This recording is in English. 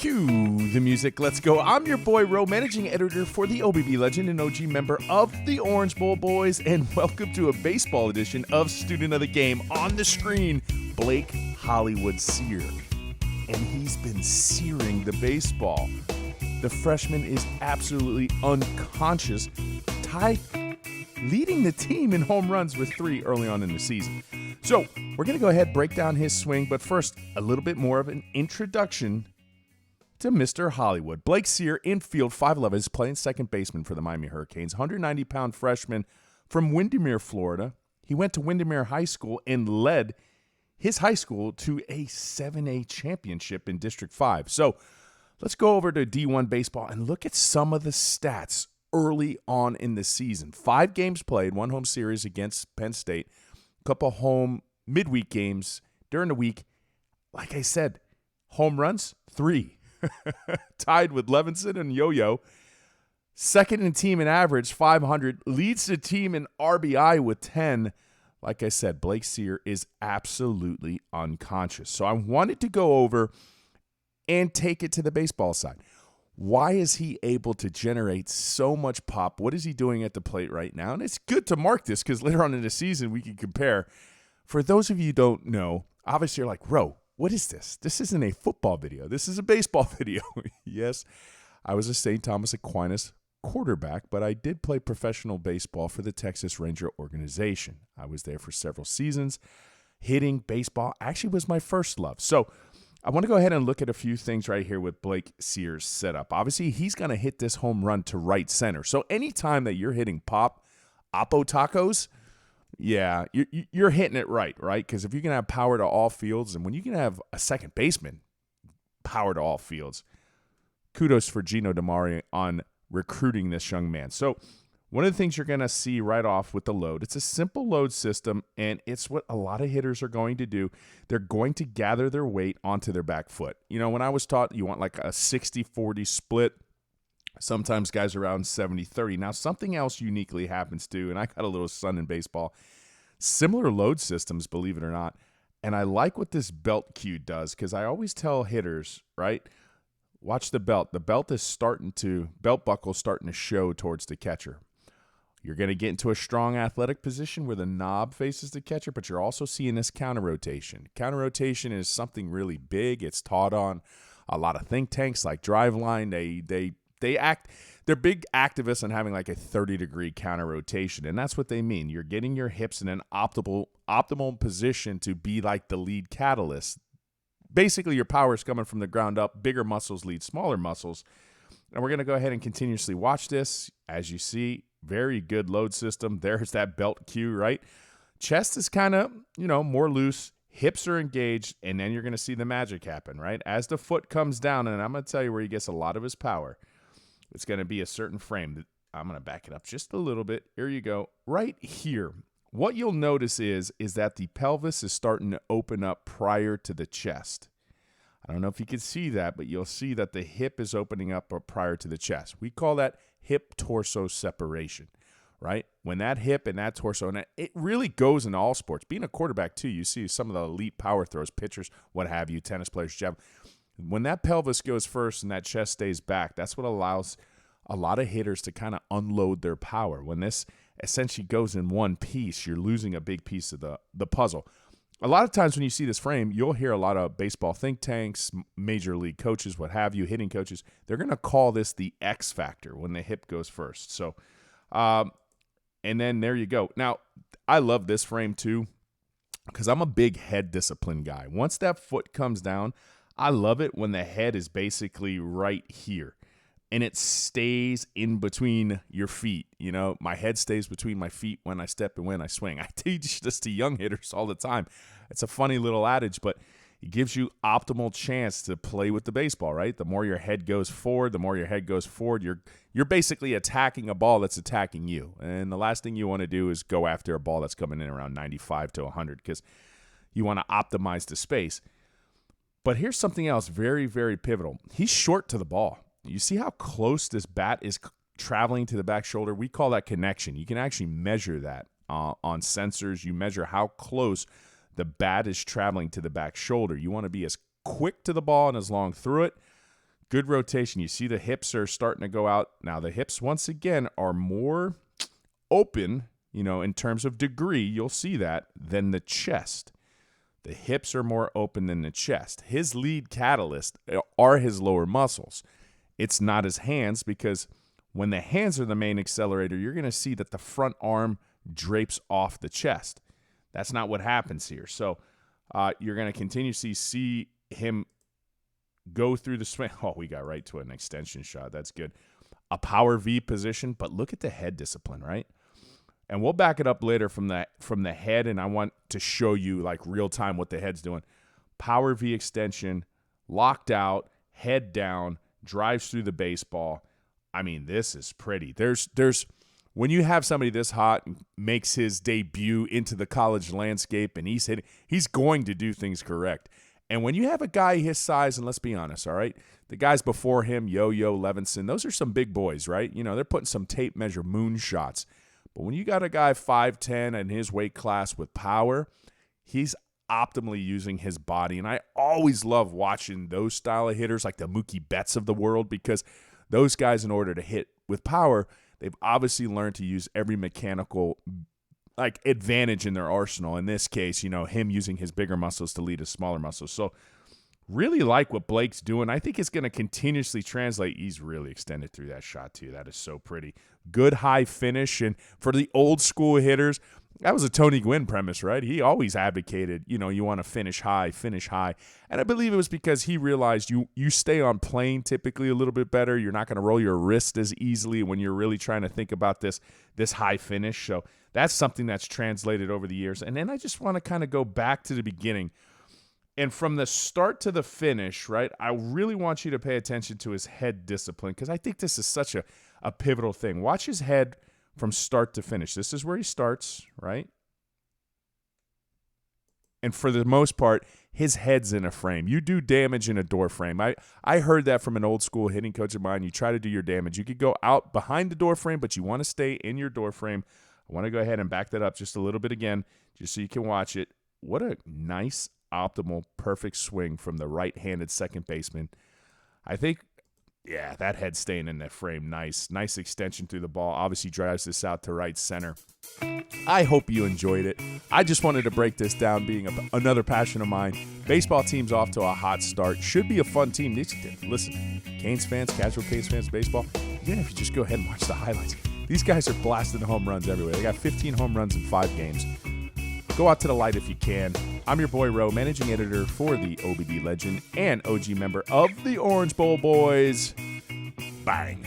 Cue the music. Let's go. I'm your boy, Ro, managing editor for the OBB Legend and OG member of the Orange Bowl Boys, and welcome to a baseball edition of Student of the Game. On the screen, Blake Hollywood Cyr, and he's been searing the baseball. The freshman is absolutely unconscious, leading the team in home runs with 3 early on in the season. So we're going to go ahead, break down his swing, but first, a little bit more of an introduction to Mr. Hollywood. Blake Cyr, infield, 5'11", is playing second baseman for the Miami Hurricanes. 190-pound freshman from Windermere, Florida. He went to Windermere High School and led his high school to a 7A championship in District 5. So let's go over to D1 baseball and look at some of the stats early on in the season. 5 games played, 1 home series against Penn State, a couple home midweek games during the week. Like I said, home runs, 3. Tied with Levinson and Yo-Yo. Second in team in average, 500. Leads the team in RBI with 10. Like I said, Blake Cyr is absolutely unconscious. So I wanted to go over and take it to the baseball side. Why is he able to generate so much pop? What is he doing at the plate right now? And it's good to mark this because later on in the season we can compare. For those of you who don't know, obviously you're like, Ro, what is this? This isn't a football video. This is a baseball video. Yes, I was a St. Thomas Aquinas quarterback, but I did play professional baseball for the Texas Ranger organization. I was there for several seasons. Hitting baseball actually was my first love. So I want to go ahead and look at a few things right here with Blake Cyr's setup. Obviously, he's going to hit this home run to right center. So anytime that you're hitting pop, Oppo Tacos, yeah, you're hitting it right? Because if you can have power to all fields, and when you can have a second baseman power to all fields, kudos for Gino DeMari on recruiting this young man. So one of the things you're going to see right off with the load, it's a simple load system, and it's what a lot of hitters are going to do. They're going to gather their weight onto their back foot. You know, when I was taught you want like a 60-40 split, sometimes guys are around 70-30. Now, something else uniquely happens too, and I got a little son in baseball, similar load systems, believe it or not, and I like what this belt cue does because I always tell hitters, right, watch the belt. The belt buckle's starting to show towards the catcher. You're going to get into a strong athletic position where the knob faces the catcher, but you're also seeing this counter rotation. Counter rotation is something really big. It's taught on a lot of think tanks like Driveline. They're big activists on having like a 30-degree counter rotation, and that's what they mean. You're getting your hips in an optimal position to be like the lead catalyst. Basically, your power is coming from the ground up. Bigger muscles lead smaller muscles. And we're going to go ahead and continuously watch this. As you see, very good load system. There's that belt cue, right? Chest is kind of, more loose. Hips are engaged, and then you're going to see the magic happen, right? As the foot comes down, and I'm going to tell you where he gets a lot of his power. It's going to be a certain frame. I'm going to back it up just a little bit. Here you go. Right here. What you'll notice is that the pelvis is starting to open up prior to the chest. I don't know if you can see that, but you'll see that the hip is opening up prior to the chest. We call that hip-torso separation, right? When that hip and that torso, and it really goes in all sports. Being a quarterback, too, you see some of the elite power throws, pitchers, what have you, tennis players, javelin. When that pelvis goes first and that chest stays back, that's what allows a lot of hitters to kind of unload their power. When this essentially goes in one piece, you're losing a big piece of the puzzle. A lot of times when you see this frame, you'll hear a lot of baseball think tanks, major league coaches, what have you, hitting coaches. They're going to call this the X factor when the hip goes first. So, and then there you go. Now, I love this frame too because I'm a big head discipline guy. Once that foot comes down, I love it when the head is basically right here and it stays in between your feet. My head stays between my feet when I step and when I swing. I teach this to young hitters all the time. It's a funny little adage, but it gives you optimal chance to play with the baseball, right? The more your head goes forward, you're basically attacking a ball that's attacking you. And the last thing you want to do is go after a ball that's coming in around 95 to 100 because you want to optimize the space. But here's something else very, very pivotal. He's short to the ball. You see how close this bat is traveling to the back shoulder? We call that connection. You can actually measure that on sensors. You measure how close the bat is traveling to the back shoulder. You want to be as quick to the ball and as long through it. Good rotation. You see the hips are starting to go out. Now, the hips, once again, are more open, in terms of degree. You'll see that, than the chest. The hips are more open than the chest. His lead catalyst are his lower muscles. It's not his hands, because when the hands are the main accelerator, you're going to see that the front arm drapes off the chest. That's not what happens here. So you're going to continue to see him go through the swing. Oh, we got right to an extension shot. That's good. A power V position, but look at the head discipline, right? And we'll back it up later from the head, and I want to show you like real time what the head's doing. Power V extension, locked out, head down, drives through the baseball. I mean, this is pretty. There's when you have somebody this hot and makes his debut into the college landscape, and he's going to do things correct. And when you have a guy his size, and let's be honest, all right, the guys before him, Yo-Yo, Levinson, those are some big boys, right? They're putting some tape measure moonshots. But when you got a guy 5'10" in his weight class with power, he's optimally using his body. And I always love watching those style of hitters like the Mookie Betts of the world, because those guys, in order to hit with power, they've obviously learned to use every mechanical advantage in their arsenal. In this case, him using his bigger muscles to lead his smaller muscles. So really like what Blake's doing. I think it's going to continuously translate. He's really extended through that shot too. That is so pretty. Good high finish. And for the old school hitters, that was a Tony Gwynn premise, right? He always advocated, you want to finish high. And I believe it was because he realized you stay on plane typically a little bit better. You're not going to roll your wrist as easily when you're really trying to think about this high finish. So that's something that's translated over the years. And then I just want to kind of go back to the beginning. And from the start to the finish, right, I really want you to pay attention to his head discipline, because I think this is such a pivotal thing. Watch his head from start to finish. This is where he starts, right? And for the most part, his head's in a frame. You do damage in a door frame. I heard that from an old school hitting coach of mine. You try to do your damage. You could go out behind the door frame, but you want to stay in your door frame. I want to go ahead and back that up just a little bit again, just so you can watch it. What a nice, optimal, perfect swing from the right-handed second baseman. I think, yeah, that head staying in that frame, nice extension through the ball. Obviously drives this out to right center. I hope you enjoyed it. I just wanted to break this down, being another passion of mine. Baseball team's off to a hot start. Should be a fun team. Listen, Canes fans, casual Canes fans, baseball, even if you just go ahead and watch the highlights, these guys are blasting home runs everywhere. They got 15 home runs in 5 games. Go out to the light if you can. I'm your boy, Ro, managing editor for the OBD Legend and OG member of the Orange Bowl Boys. Bang.